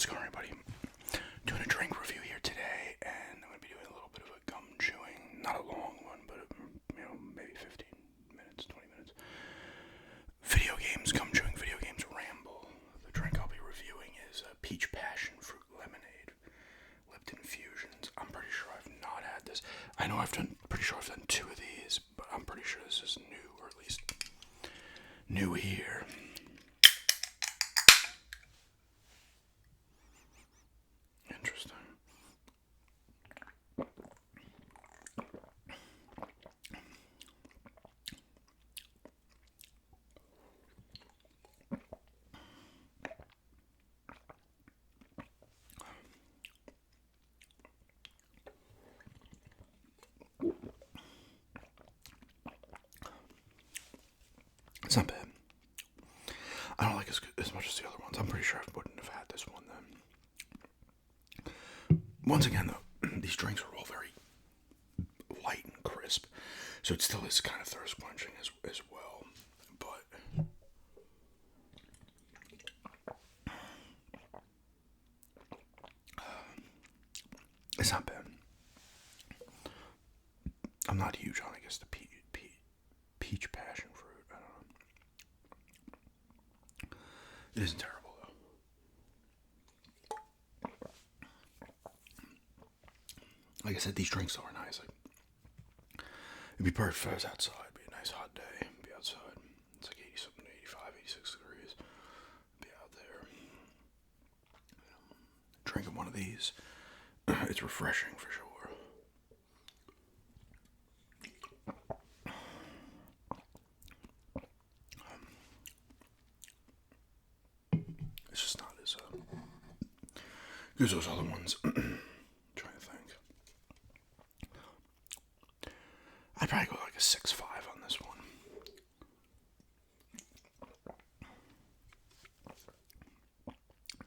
How's it going, everybody? Doing a drink review here today, and I'm going to be doing a little bit of a gum chewing. Not a long one, but maybe 15 minutes, 20 minutes. Video games, gum chewing, video games, Ramble. The drink I'll be reviewing is peach passion fruit lemonade, Lipton Fusions. I'm pretty sure I've not had this. I know pretty sure I've done 2 of these, but I'm pretty sure this is new, or at least new here. Interesting. It's not bad. I don't like it as much as the other ones. I'm pretty sure I wouldn't have had this one then. Once again, though, these drinks are all very light and crisp, so it still is kind of thirst quenching as well. But it's not bad. I'm not huge on, I guess, the peach passion fruit. I don't know. It isn't terrible, though. Like I said, these drinks are nice. It'd be perfect if I was outside. It'd be a nice hot day. Be outside. It's like 80 something, 85, 86 degrees. Be out there. Drinking one of these. It's refreshing for sure. It's just not as good as those other ones. Trying to think. I'd probably go like a 6.5 on this one.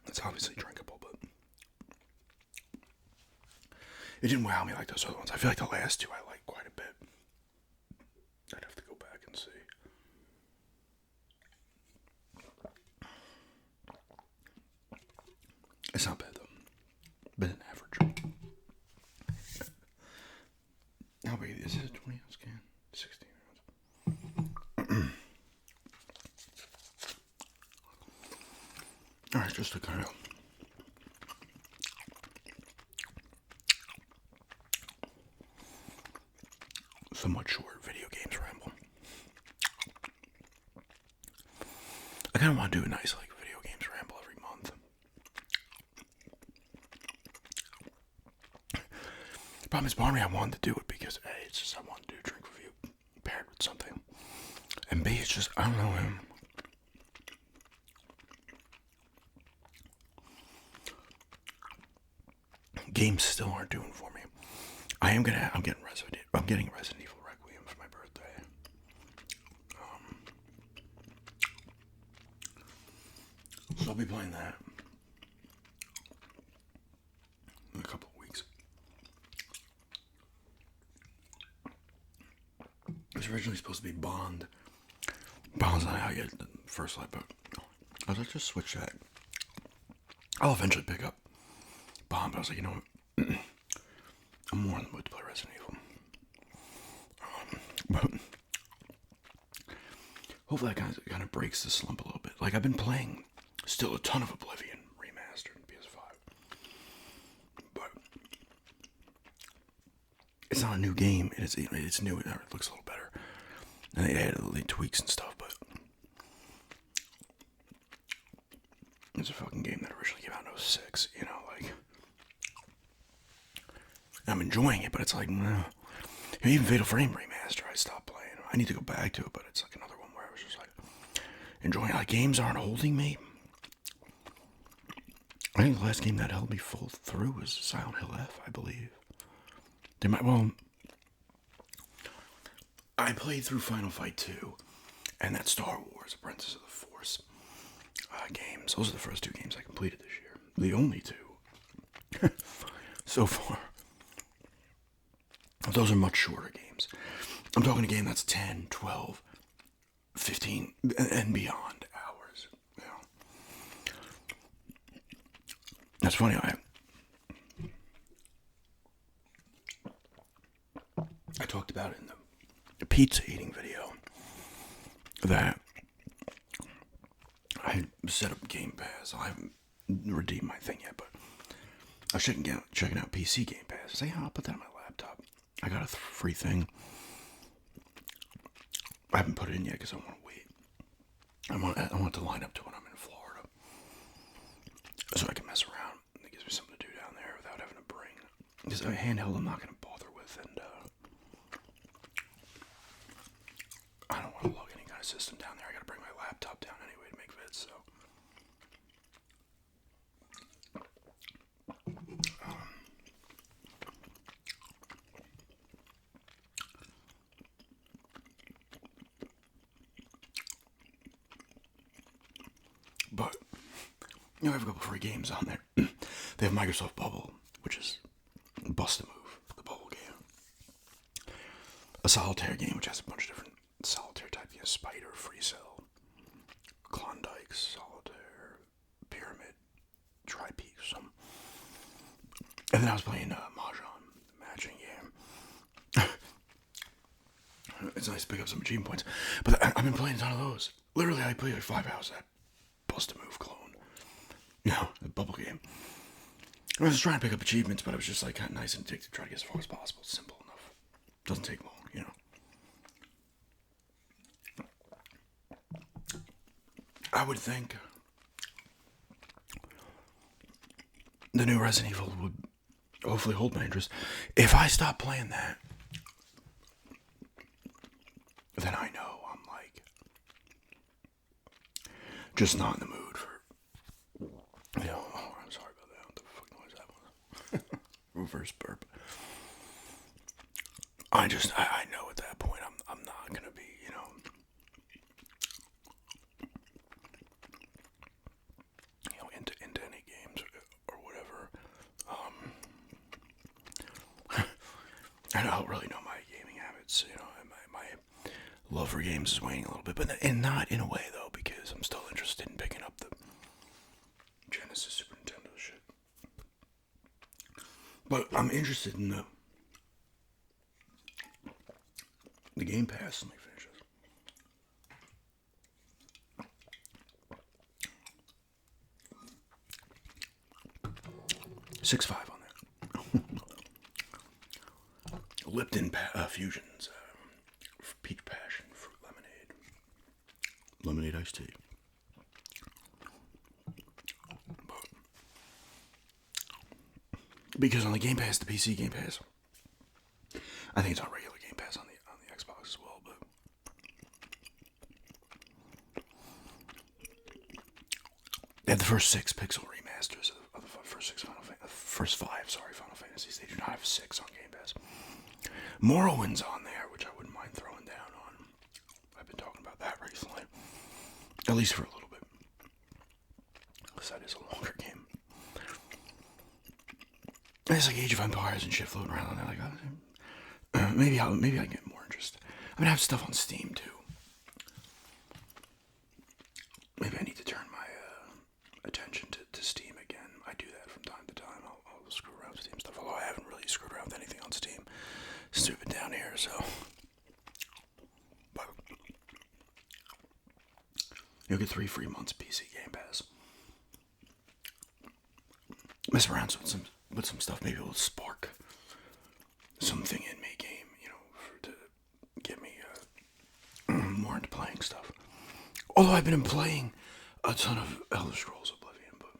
It's obviously drinkable, but it didn't wow me like those other ones. I feel like the last 2 I like quite a bit. I'd have to go back and see. It's not bad though. But an average. How big is it? A 20 ounce can? 16 ounce. Alright, just to kind of somewhat short video games ramble. I kind of want to do a nice video games ramble every month. The problem is, part of me I wanted to do it because A, it's just I want to do a drink review paired with something, and B, it's just I don't know him. Games still aren't doing for me. I'm getting Resident Evil Requiem for my birthday. So I'll be playing that in a couple of weeks. It was originally supposed to be Bond. Bond's not how you get the first light, but let's just switch that. I'll eventually pick up Bond, but I was like, you know what? I'm more in the mood to play Resident Evil. But hopefully that kind of breaks the slump a little bit. Like, I've been playing still a ton of Oblivion remastered in PS5. But it's not a new game. It's new. It looks a little better. And they added the tweaks and stuff, but it's a fucking game that originally came out in 06, you know, like, I'm enjoying it, but it's like, no. Even Fatal Frame Remaster, I stopped playing. I need to go back to it, but it's like another one where I was just like, enjoying it. Like, games aren't holding me. I think the last game that held me full through was Silent Hill F, I believe. I played through Final Fight 2 and that Star Wars Apprentice of the Force games. Those are the first 2 games I completed this year. The only 2 so far. Those are much shorter games. I'm talking a game that's 10, 12, 15, and beyond hours. You know. That's funny. I talked about it in the pizza eating video that I set up Game Pass. I haven't redeemed my thing yet, but I was checking out PC Game Pass. I say, I'll put that on my laptop. I got a free thing. I haven't put it in yet because I want to wait. I want it to line up to when I'm in Florida, so I can mess around. It gives me something to do down there without having to bring. Because a handheld I'm not going to bother with, and I don't want to lug any kind of system down there. I got to bring my laptop down anyway to make vids, so. But, I have a couple free games on there. They have Microsoft Bubble, which is bust a move, the Bubble game. A solitaire game, which has a bunch of different solitaire type games. Spider, Free Cell, Klondike, Solitaire, Pyramid, Tri-Peak, some. And then I was playing Mahjong, the matching game. It's nice to pick up some achievement points. But I've been playing a ton of those. Literally, I played like 5 hours of that bust a move clone. The Bubble game. I was trying to pick up achievements, but it was just like kind of nice and addictive. Try to get as far as possible. It's simple enough. Doesn't take long, I would think the new Resident Evil would hopefully hold my interest. If I stop playing that, then I know I'm like just not in the mood for, oh, I'm sorry about that. What the fuck noise that was? Reverse burp. I know at that point I'm not gonna be, into any games or whatever. I don't really know my gaming habits, my love for games is waning a little bit, but not in a way though, because I'm still interested in picking up the Genesis, Super Nintendo shit. But I'm interested in the Game Pass. Let me finish this. 6.5 on that. Lipton Fusions, peach passion fruit lemonade iced tea. But because on the Game Pass, the PC Game Pass, I think it's on regular Game Pass on the Xbox as well, but they have the first 6 pixel remasters of the first 5 Final Fantasies. They do not have 6 on Game Pass. Morrowind's on there, which I wouldn't mind throwing down on. I've been talking about that recently, at least for a little bit, because that is a longer game. It's like Age of Empires and shit floating around on there. Like, maybe I can get more interest. I mean, I have stuff on Steam too. Maybe I need to turn my attention to Steam again. I do that from time to time. I'll screw around with Steam stuff, although I haven't really screwed around with anything on Steam since we've been down here, so. But you'll get 3 free months PC Game Pass. Mess around with some stuff. Maybe it'll spark something in me, game, to get me more into playing stuff. Although I've been playing a ton of Elder Scrolls Oblivion, but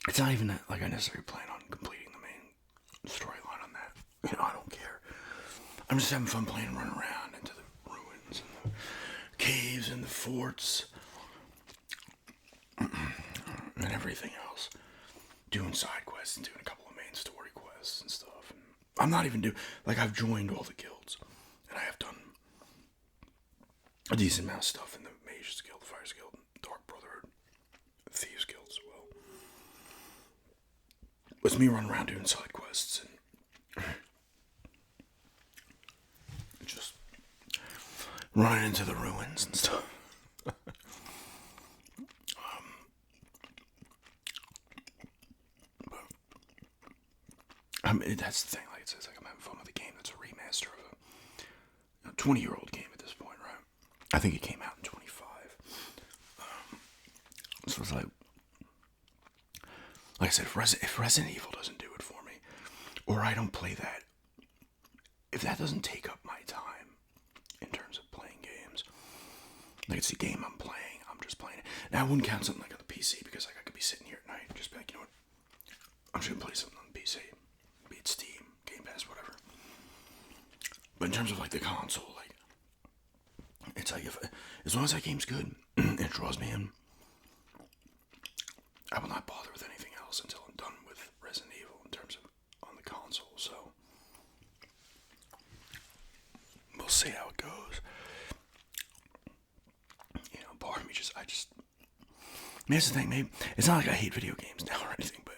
it's not even that like I necessarily plan on completing the main storyline on that. I don't care. I'm just having fun playing, running around into the ruins and the caves and the forts and everything else. Doing side quests and doing a couple of main story quests and stuff. And I'm not even I've joined all the guilds, and I have done a decent amount of stuff in the Mages Guild, the Fires Guild, Dark Brotherhood, Thieves Guild as well. It's me running around doing side quests and just running into the ruins and stuff. That's the thing. Like it says, like I'm having fun with a game that's a remaster of a 20-year-old game at this point, right? I think it came out in 25. So it's like I said, if Resident Evil doesn't do it for me, or I don't play that, if that doesn't take up my time in terms of playing games, like it's a game I'm playing, I'm just playing it. Now I wouldn't count something like on the PC because like I could be sitting here at night and just be like, you know what, I'm just gonna play something on the PC, be it Steam, Game Pass, whatever. But in terms of like the console, like it's like as long as that game's good, it draws me in. I will not bother with anything else until I'm done with Resident Evil in terms of on the console. So we'll see how it goes. You know, part of me I just. I mean, that's the thing. Maybe it's not like I hate video games now or anything, but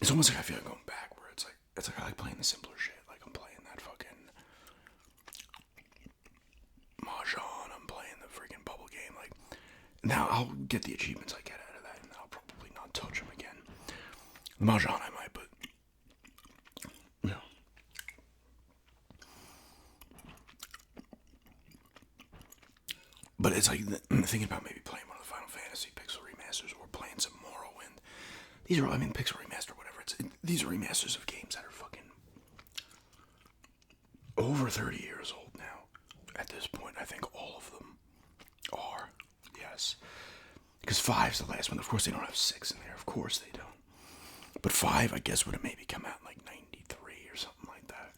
it's almost like I feel like going back where it's like I like playing the simpler shit. Like I'm playing that fucking Mahjong. I'm playing the freaking bubble game. Like now I'll get the achievements I get out of that, and I'll probably not touch them again. The Mahjong I might, but you know. But it's like thinking about maybe playing one of the Final Fantasy Pixel remasters or playing some Morrowind. These are, I mean, Pixel remaster, whatever. These are remasters of games that are fucking over 30 years old now. At this point, I think all of them are. Yes, because 5's the last one. Of course, they don't have 6 in there. Of course, they don't. But 5, I guess, would have maybe come out in like 93 or something like that,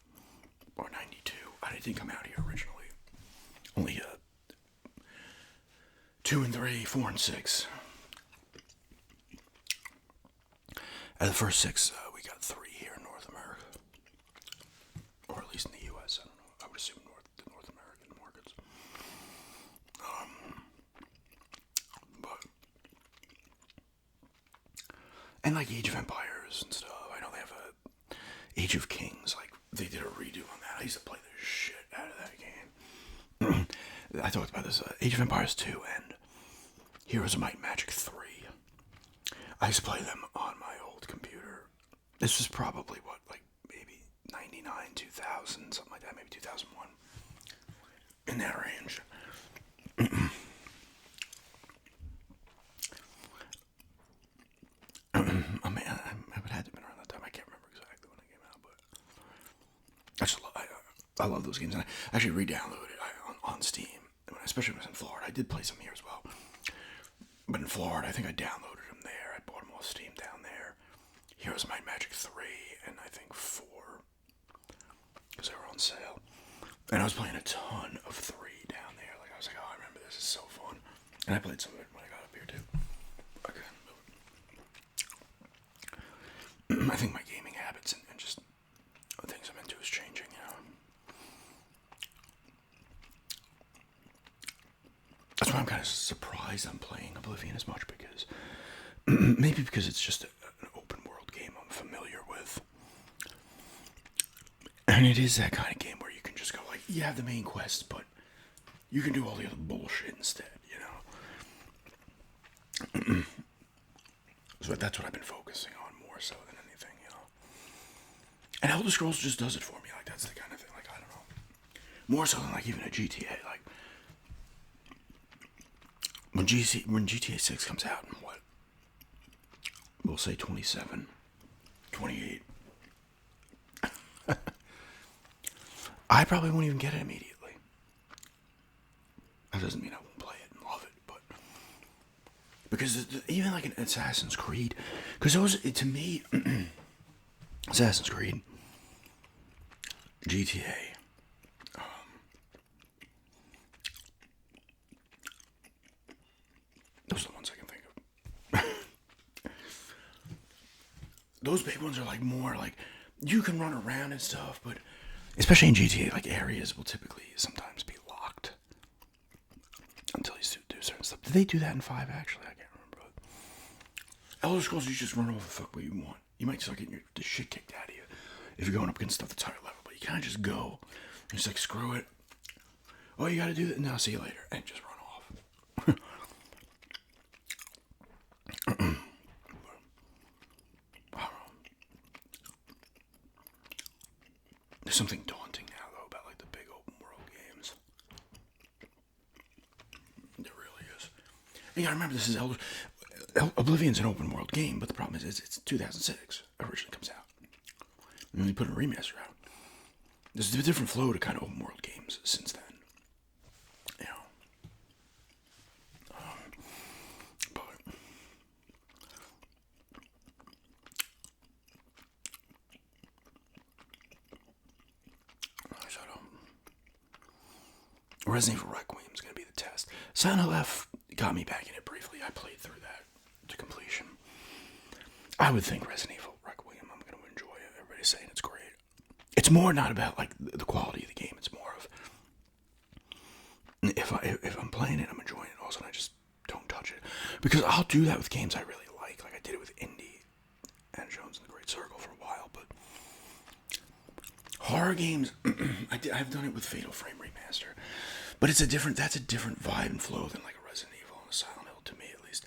or 92. I didn't come out here originally. Only 2 and 3, 4 and 6. Out of the first 6, we got 3 here in North America, or at least in the U.S. I don't know. I would assume the North American markets. But and like Age of Empires and stuff. I know they have a Age of Kings. Like they did a redo on that. I used to play the shit out of that game. I talked about this. Age of Empires 2 and Heroes of Might and Magic 3. I used to play them on my old computer. This was probably what, like maybe 99, 2000, something like that, maybe 2001. In that range. I mean, it had to have been around that time. I can't remember exactly when it came out, but I love those games. And I actually re-downloaded it on Steam, especially when I was in Florida. I did play some here as well. But in Florida, I think I downloaded them there. I bought them off Steam down there. Heroes of Might and Magic 3 and I think 4. Because they were on sale. And I was playing a ton of 3 down there. Like I was like, oh, I remember this is so fun. And I played some of it when I got up here too. Okay. I think my gaming habits and just the things I'm into is changing, you know. That's why I'm kind of surprised I'm playing Oblivion as much, because maybe because it's just an open world game I'm familiar with. And it is that kind of game where you can just go like, you have the main quest, but you can do all the other bullshit instead, you know. So that's what I've been focusing on more so than anything, you know. And Elder Scrolls just does it for me. Like that's the kind of thing. Like I don't know, more so than like even a GTA. Like when GTA 6 comes out in what, we'll say 27, 28. I probably won't even get it immediately. That doesn't mean I won't play it and love it, but because even like an Assassin's Creed, because those, to me, Assassin's Creed, GTA, those are the ones I can think of. Those big ones are like more like you can run around and stuff, but especially in GTA, like areas will typically sometimes be locked until you do certain stuff. Did they do that in 5 actually? I can't remember. Elder Scrolls, you just run over the fuck what you want. You might start getting the shit kicked out of you if you're going up against stuff that's higher level, but you kind of just go. You're just like, screw it. Oh, you gotta do that? No, see you later. And just run off. You gotta remember, this is Oblivion's an open world game, but the problem is it's 2006 originally comes out. And then they put a remaster out. There's a different flow to kind of open world games since then. You know. But Resident Evil Requiem is going to be the test. Silent Hill F got me back in it briefly. I played through that to completion. I would think Resident Evil Requiem, I'm going to enjoy it. Everybody's saying it's great. It's more not about like the quality of the game. It's more of if I'm playing it, I'm enjoying it. Also, I just don't touch it because I'll do that with games I really like. Like I did it with Indie and Jones in the Great Circle for a while. But horror games, I've done it with Fatal Frame Remaster, but that's a different vibe and flow than like a Resident Evil and a Silent Hill, to me at least.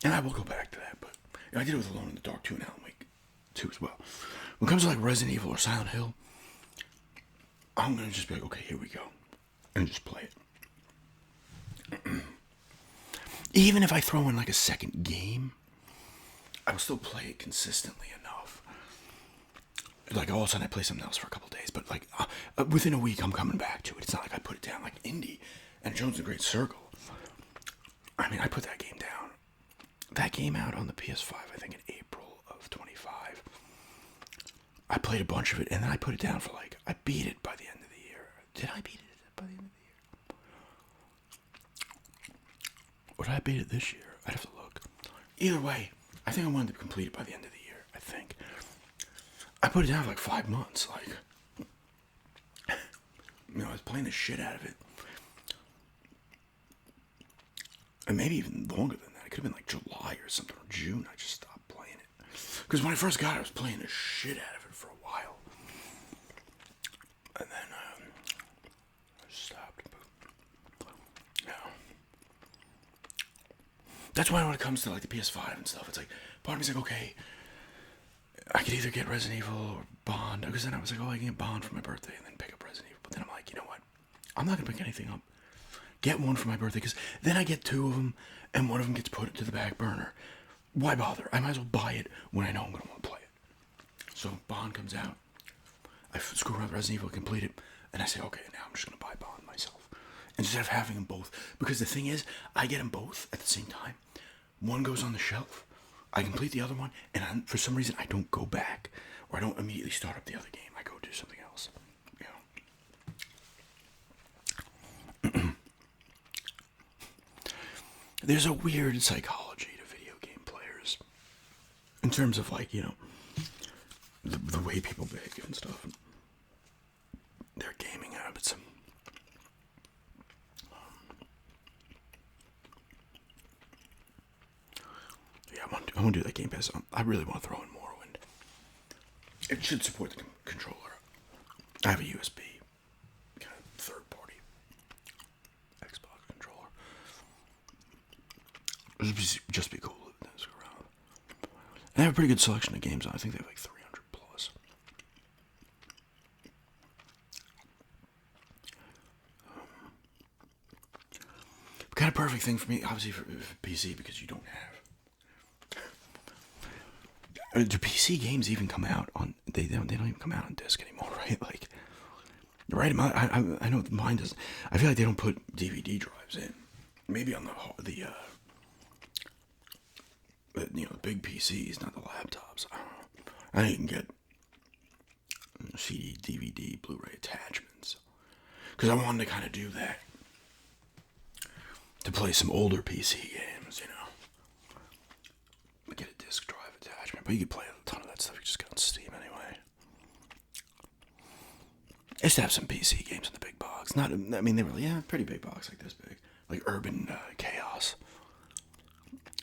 And I will go back to that, but I did it with Alone in the Dark 2 and Alan Wake 2 as well. When it comes to like Resident Evil or Silent Hill, I'm gonna just be like, okay, here we go, and just play it. Even if I throw in like a second game, I will still play it consistently enough. Like all of a sudden I play something else for a couple days, but like within a week I'm coming back to it. It's not like I put it down like Indie and Jones in the Great Circle. I mean, I put that game down. That came out on the PS5, I think, in April of 25. I played a bunch of it, and then I put it down for like, I beat it by the end of the year. Did I beat it by the end of the year? Or did I beat it this year? I'd have to look. Either way, I think I wanted to complete it by the end of the year, I think. I put it down for like 5 months, like, I was playing the shit out of it. And maybe even longer than that. It could have been like July or something, or June. I just stopped playing it. Because when I first got it, I was playing the shit out of it for a while. And then, I just stopped. But, yeah. That's why when it comes to like the PS5 and stuff, it's like, part of me's like, okay, I could either get Resident Evil or Bond. Because then I was like, oh, I can get Bond for my birthday and then pick up Resident Evil. But then I'm like, you know what? I'm not going to pick anything up. Get one for my birthday, because then I get 2 of them, and one of them gets put to the back burner. Why bother? I might as well buy it when I know I'm going to want to play it. So Bond comes out. I screw around with Resident Evil, complete it, and I say, okay, now I'm just going to buy Bond myself. Instead of having them both. Because the thing is, I get them both at the same time. One goes on the shelf. I complete the other one, and for some reason, I don't go back. Or I don't immediately start up the other game. I go do something else. You know. There's a weird psychology to video game players in terms of like, you know, the way people behave and stuff, and their gaming habits. Yeah, I want to do that Game Pass. I really want to throw in Morrowind. It should support the controller. I have a USB kind of third-party Xbox controller. It would just be cool if that's around. And they have a pretty good selection of games. I think they have like 300 plus. Kind of perfect thing for me, obviously for PC, because you don't have. Do PC games even come out on? They don't even come out on disc anymore, right? Like, right? I know mine doesn't. I feel like they don't put DVD drives in. Maybe on the big PCs, not the laptops. I don't know. I think you can get CD, DVD, Blu-ray attachments. Because I wanted to kind of do that. To play some older PC games, you know. Get a disc drive attachment. But you can play a ton of that stuff you just get on Steam anyway. I used to have some PC games in the big box. Not, I mean, they were, pretty big box, like this big. Like Urban Chaos.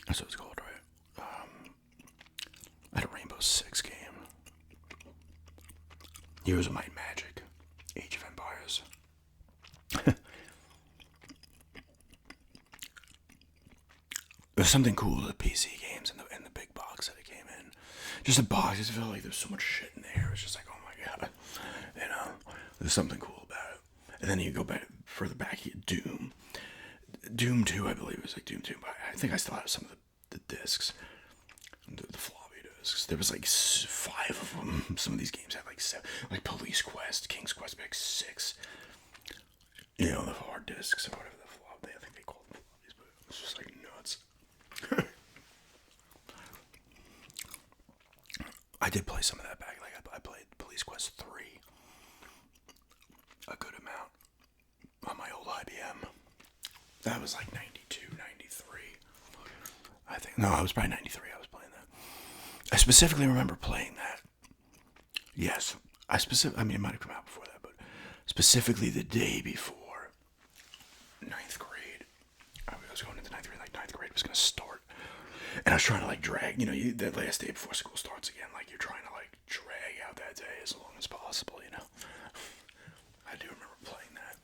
That's what it's called, right? I had a Rainbow Six game. Heroes of Might and Magic. Age of Empires. There's something cool with PC games in the big box that it came in. Just a box, it felt like there's so much shit in there. It's just like, oh my god. You know, there's something cool about it. And then you go back further back, Doom. Doom 2, I believe, was like Doom 2, but I I think I still have some of the discs, the floppy discs. There was like 5 of them. Some of these games had like 7, like Police Quest, King's Quest, like 6. You know, the hard discs or whatever the flop. I think they call them floppies, but it's just like nuts. I did play some of that back. Like I played Police Quest 3 a good amount on my old IBM. That was like 92, 93. I think. No, I was probably 93. I was playing that. I specifically remember playing that. Yes. I mean, it might have come out before that, but specifically the day before 9th grade. I was going into 9th grade, like 9th grade was going to start. And I was trying to like drag, that last day before school starts again, like you're trying to like drag out that day as long as possible, I do remember playing that.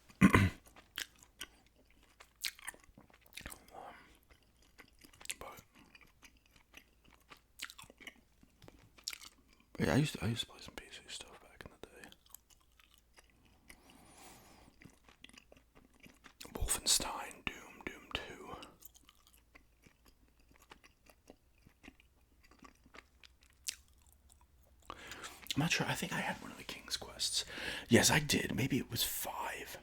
But yeah, I used to play some PC stuff back in the day. Wolfenstein, Doom 2. I'm not sure. I think I had one of the King's Quests. Yes, I did. Maybe it was 5.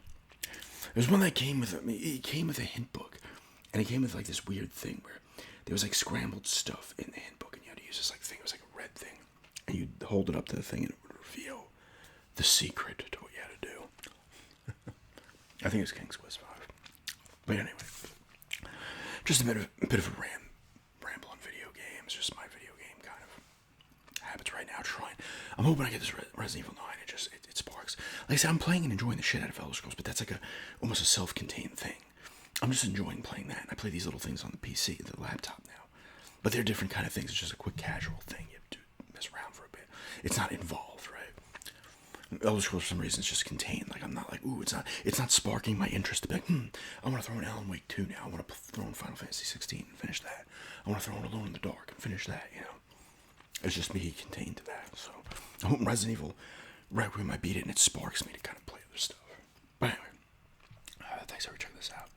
There's one that came with it came with a hint book, and it came with like this weird thing where there was like scrambled stuff in the hint book, and you had to use this like thing. It was like a red thing, and you'd hold it up to the thing, and it would reveal the secret to what you had to do. I think it was King's Quest 5. But anyway, just a bit of a ramble on video games. Just my video game kind of habits right now. I'm hoping I get this Resident Evil 9. It sparks. Like I said, I'm playing and enjoying the shit out of Elder Scrolls, but that's like almost a self-contained thing. I'm just enjoying playing that. And I play these little things on the PC, the laptop now. But they're different kind of things. It's just a quick casual thing. You have to mess around for a bit. It's not involved, right? Elder Scrolls, for some reason, it's just contained. Like, I'm not like, ooh, it's not sparking my interest to be like, I want to throw in Alan Wake 2 now. I want to throw in Final Fantasy 16 and finish that. I want to throw in Alone in the Dark and finish that, It's just me contained to that. So, I hope Resident Evil Requiem, I beat it and it sparks me to kind of play other stuff. But anyway, thanks for checking this out.